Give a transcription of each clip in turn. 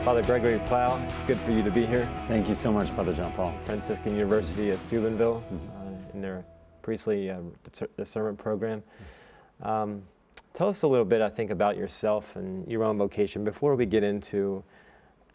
Father Gregory Plow, it's good for you to be here. Thank you so much, Father John Paul. Franciscan University of Steubenville, in their priestly discernment program. Tell us a little bit, I think, about yourself and your own vocation before we get into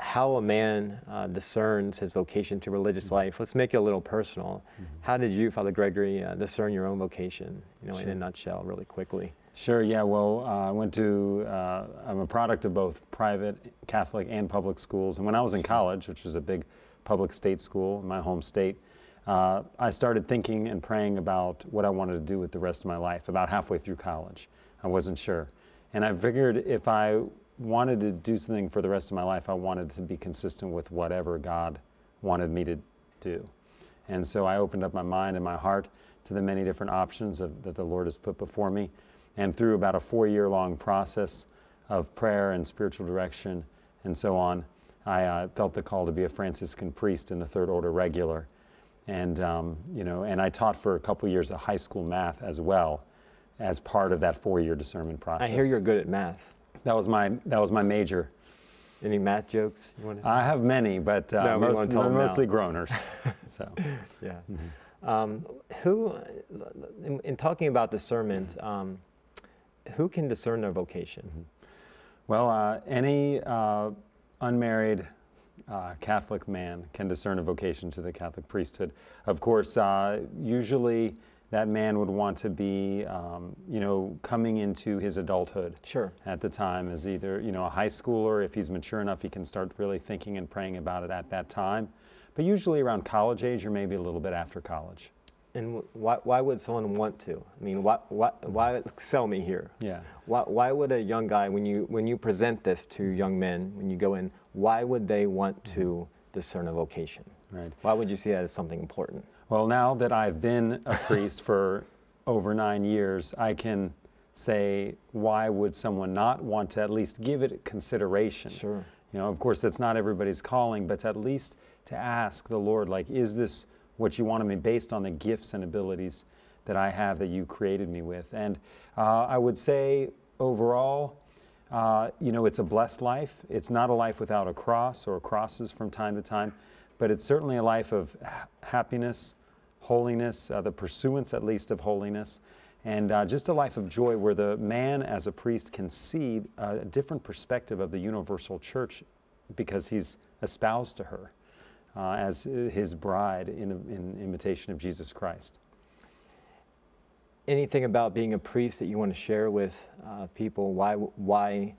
how a man discerns his vocation to religious life. Let's make it a little personal. How did you, Father Gregory, discern your own vocation, in a nutshell, really quickly? Sure, yeah, well, I'm a product of both private, Catholic, and public schools. And when I was in college, which was a big public state school in my home state, I started thinking and praying about what I wanted to do with the rest of my life, about halfway through college. I wasn't sure. And I figured if I wanted to do something for the rest of my life, I wanted to be consistent with whatever God wanted me to do. And so I opened up my mind and my heart to the many different options that the Lord has put before me. And through about a 4-year-long process of prayer and spiritual direction and so on, I felt the call to be a Franciscan priest in the Third Order Regular. And, and I taught for a couple years of high school math as well as part of that 4-year discernment process. I hear you're good at math. That was my major. Any math jokes you want to? I have many, but mostly groaners. So, yeah. Who, in talking about discernment, who can discern their vocation? Well, any unmarried Catholic man can discern a vocation to the Catholic priesthood. Of course, usually that man would want to be, coming into his adulthood. Sure. At the time as either, a high schooler. If he's mature enough, he can start really thinking and praying about it at that time. But usually around college age or maybe a little bit after college. And why would someone want to? I mean, why sell me here? Yeah. Why would a young guy, when you present this to young men, when you go in, why would they want to discern a vocation? Right. Why would you see that as something important? Well, now that I've been a priest for over 9 years, I can say, why would someone not want to at least give it consideration? Sure. Of course, that's not everybody's calling, but at least to ask the Lord, like, is this what you want of me based on the gifts and abilities that I have that you created me with? And I would say overall, it's a blessed life. It's not a life without a cross or crosses from time to time, but it's certainly a life of happiness, holiness, the pursuance at least of holiness, and just a life of joy where the man as a priest can see a different perspective of the universal church because he's espoused to her as his bride in imitation of Jesus Christ. Anything about being a priest that you want to share with people? Why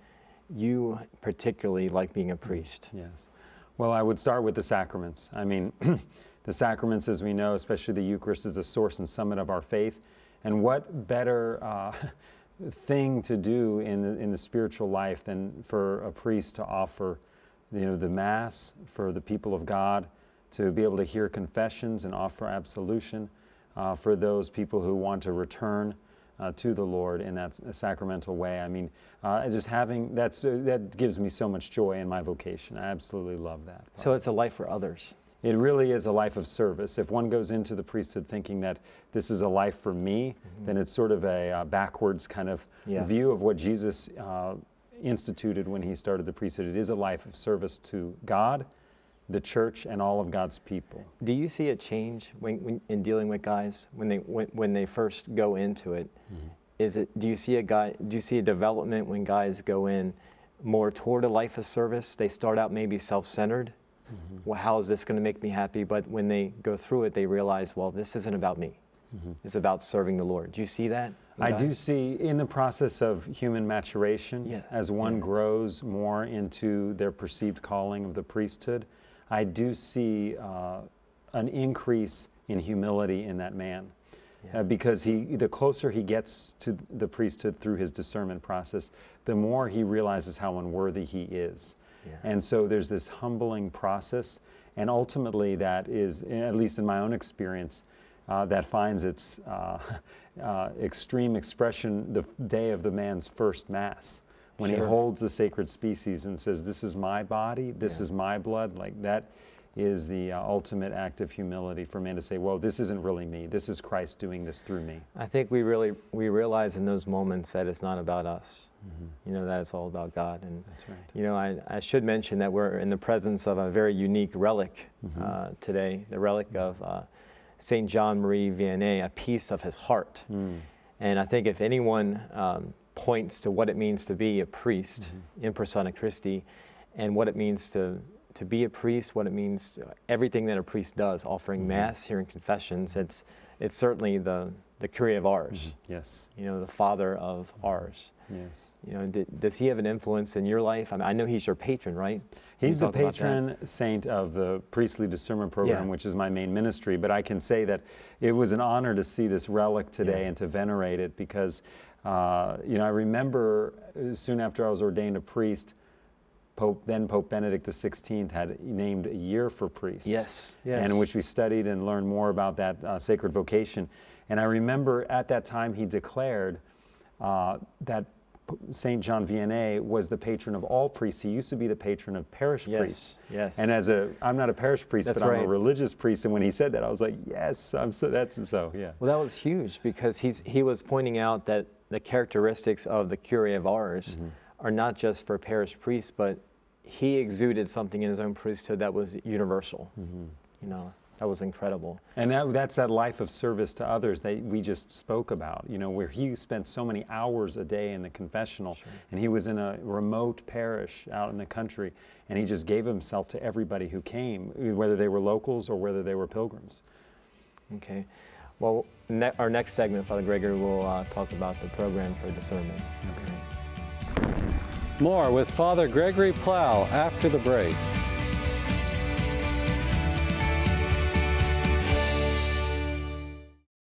you particularly like being a priest? Yes. Well, I would start with the sacraments. I mean, the sacraments, as we know, especially the Eucharist, is the source and summit of our faith. And what better thing to do in the spiritual life than for a priest to offer the Mass for the people of God, to be able to hear confessions and offer absolution for those people who want to return to the Lord in that sacramental way. I mean, just having that gives me so much joy in my vocation. I absolutely love that. So it's a life for others. It really is a life of service. If one goes into the priesthood thinking that this is a life for me, then it's sort of a backwards kind of view of what Jesus instituted when he started the priesthood. It is a life of service to God, the church, and all of God's people. Do you see a change when in dealing with guys when they first go into it? Do you see a development when guys go in more toward a life of service? They start out maybe self-centered. Well, how is this going to make me happy? But when they go through it, they realize, well, this isn't about me. It's about serving the Lord. Do you see that? I do see in the process of human maturation, as one grows more into their perceived calling of the priesthood, I do see an increase in humility in that man. Because the closer he gets to the priesthood through his discernment process, the more he realizes how unworthy he is. And so there's this humbling process, and ultimately that is, at least in my own experience, that finds its extreme expression the day of the man's first Mass, when he holds the sacred species and says, this is my body, this is my blood. Like that is the ultimate act of humility for man to say, whoa, this isn't really me. This is Christ doing this through me. I think we realize in those moments that it's not about us. You know, that it's all about God. And That's right. you know, I should mention that we're in the presence of a very unique relic today, the relic of St. John Marie Vianney, a piece of his heart. And I think if anyone points to what it means to be a priest in persona Christi, and what it means to be a priest, what it means to everything that a priest does, offering Mass, hearing confessions, it's certainly the Curé of Ars. Yes. You know, the father of Ars. Yes. You know, does he have an influence in your life? I mean, I know he's your patron, right? He's the patron saint of the priestly discernment program, which is my main ministry. But I can say that it was an honor to see this relic today and to venerate it, because, you know, I remember soon after I was ordained a priest, then Pope Benedict XVI had named a year for priests. Yes. And in which we studied and learned more about that sacred vocation. And I remember at that time he declared that St. John Vianney was the patron of all priests. He used to be the patron of parish priests. Yes. And I'm not a parish priest, but I'm a religious priest. And when he said that, I was like, yes, yeah. Well, that was huge, because he was pointing out that the characteristics of the Curé of Ars are not just for parish priests, but he exuded something in his own priesthood that was universal. You know, that was incredible. And that's that life of service to others that we just spoke about, you know, where he spent so many hours a day in the confessional, and he was in a remote parish out in the country, and he just gave himself to everybody who came, whether they were locals or whether they were pilgrims. Okay. Well, our next segment, Father Gregory, will talk about the program for discernment. More with Father Gregory Plow after the break.